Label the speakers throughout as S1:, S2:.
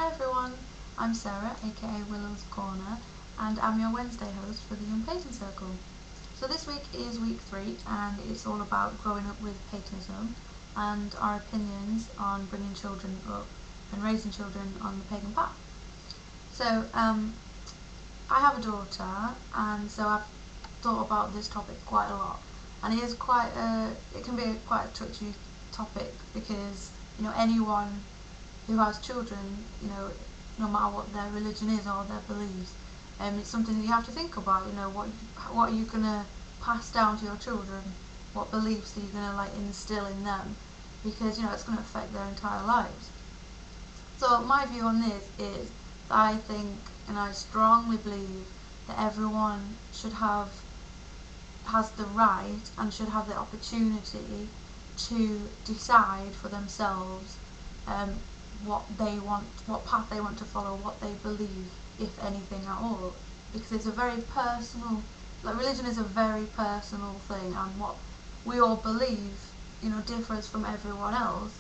S1: Hi everyone, I'm Sarah, aka Willow's Corner, and I'm your Wednesday host for the Young Pagan Circle. So this week is week 3, and it's all about growing up with paganism and our opinions on bringing children up and raising children on the pagan path. So I have a daughter, and so I've thought about this topic quite a lot, and it can be quite a touchy topic because anyone who has children, no matter what their religion is or their beliefs, it's something that you have to think about. What are you gonna pass down to your children? What beliefs are you gonna instill in them? Because it's gonna affect their entire lives. So my view on this is that I think, and I strongly believe, that everyone has the right and should have the opportunity to decide for themselves what path they want to follow, what they believe, if anything at all. Because it's a very personal, religion is a very personal thing, and what we all believe, differs from everyone else,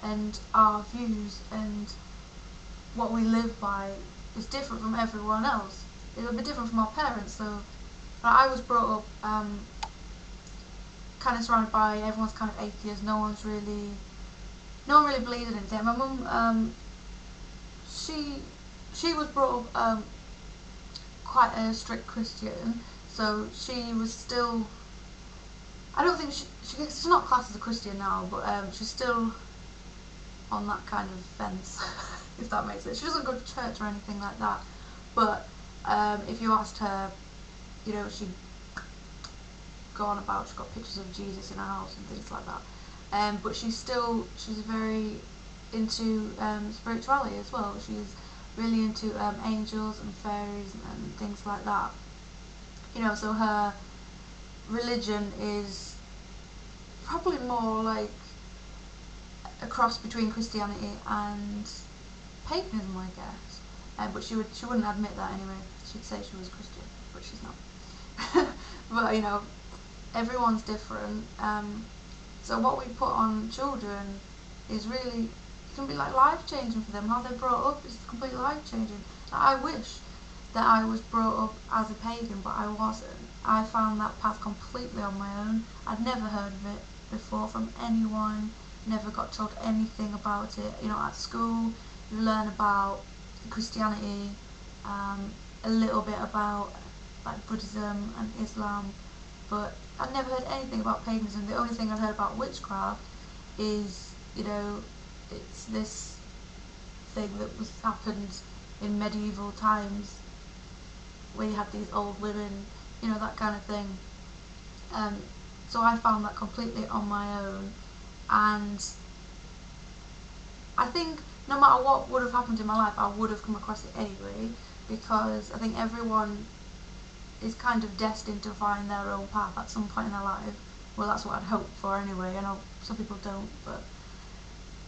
S1: and our views and what we live by is different from everyone else. It'll be different from our parents. So I was brought up kind of surrounded by everyone's kind of atheist. No one really believes in anything. My mum, she was brought up quite a strict Christian, so she was still. I don't think she's not classed as a Christian now, but she's still on that kind of fence, if that makes sense. She doesn't go to church or anything like that, but if you asked her, she'd go on about, she's got pictures of Jesus in her house and things like that. But she's very into spirituality as well. She's really into angels and fairies and things like that. So her religion is probably more like a cross between Christianity and paganism, I guess. But she wouldn't admit that anyway. She'd say she was Christian, but she's not. But everyone's different. So what we put on children is really, can be life changing for them. How they're brought up is completely life changing. I wish that I was brought up as a pagan, but I wasn't. I found that path completely on my own. I'd never heard of it before from anyone. Never got told anything about it. At school you learn about Christianity, a little bit about Buddhism and Islam, but I'd never heard anything about paganism. The only thing I'd heard about witchcraft is, it's this thing that happened in medieval times, where you had these old women, that kind of thing. So I found that completely on my own, and I think no matter what would have happened in my life, I would have come across it anyway, because I think everyone is kind of destined to find their own path at some point in their life. Well, that's what I'd hope for anyway. I know some people don't, but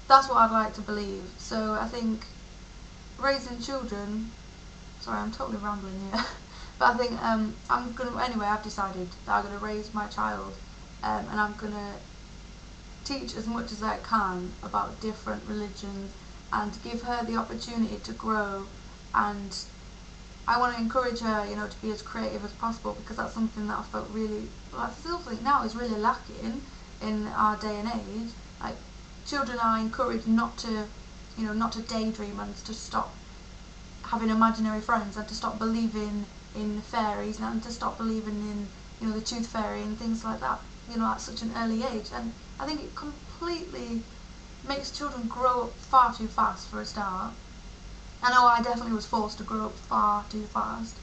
S1: that's what I'd like to believe. So I think raising children, sorry, I'm totally rambling here, but I think I've decided that I'm going to raise my child, and I'm going to teach as much as I can about different religions and give her the opportunity to grow, and I want to encourage her, to be as creative as possible, because that's something that I felt really, I still think now is really lacking in our day and age. Children are encouraged not to daydream, and to stop having imaginary friends, and to stop believing in fairies, and to stop believing in the tooth fairy and things like that, at such an early age. And I think it completely makes children grow up far too fast for a start. I know I definitely was forced to grow up far too fast,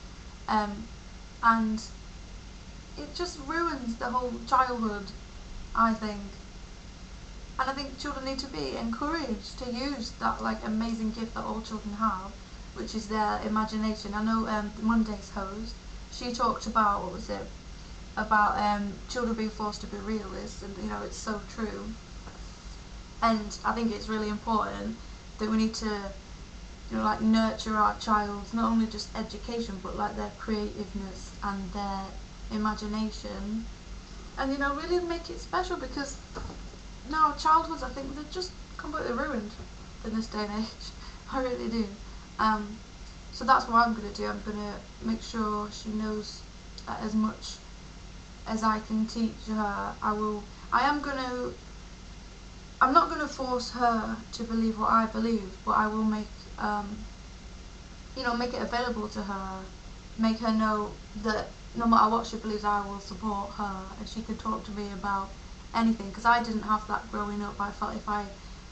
S1: and it just ruins the whole childhood, I think. And I think children need to be encouraged to use that amazing gift that all children have, which is their imagination. I know the Monday's host, she talked about, what was it, about children being forced to be realists, and it's so true. And I think it's really important that we need to nurture our child's not only just education, but their creativeness and their imagination, and really make it special, because now childhoods, I think, they're just completely ruined in this day and age. I really do. So that's what I'm going to do. I'm going to make sure she knows as much as I can teach her. I'm not going to force her to believe what I believe, but I will make it available to her, make her know that no matter what she believes, I will support her, and she can talk to me about anything. Because I didn't have that growing up. I felt if I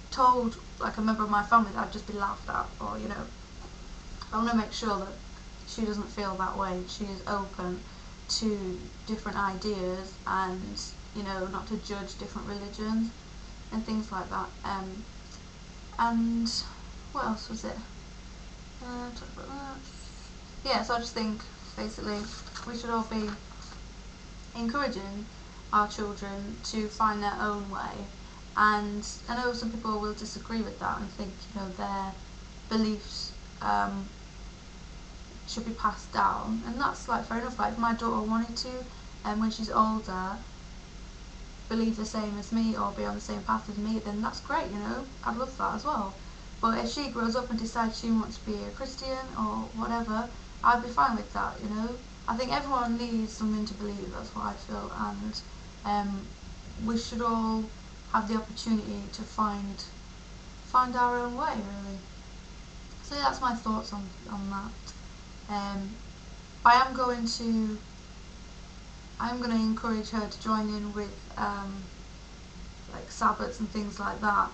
S1: told like a member of my family, I'd just be laughed at, or I want to make sure that she doesn't feel that way. She is open to different ideas, and not to judge different religions and things like that. And what else was it? Talk about that. Yeah, so I just think basically we should all be encouraging our children to find their own way. And I know some people will disagree with that and think their beliefs should be passed down, and that's like fair enough. Like if my daughter wanted to, and when she's older, believe the same as me or be on the same path as me, then that's great. I'd love that as well. But if she grows up and decides she wants to be a Christian or whatever, I'd be fine with that. I think everyone needs something to believe. That's what I feel, and we should all have the opportunity to find our own way, really. So yeah, that's my thoughts on that. I am going to encourage her to join in with like Sabbats and things like that.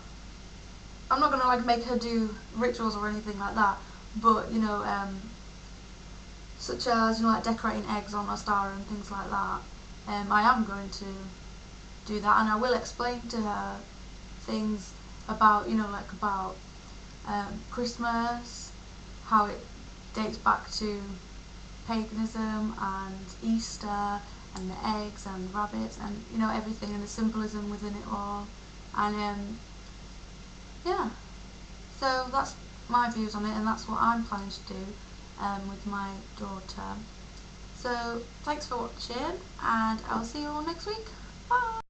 S1: I'm not going to like make her do rituals or anything like that, but such as like decorating eggs on a star and things like that. I am going to do that, and I will explain to her things about Christmas, how it dates back to paganism and Easter and the eggs and the rabbits and everything and the symbolism within it all. And yeah, so that's my views on it, and that's what I'm planning to do with my daughter. So thanks for watching, and I'll see you all next week. Bye.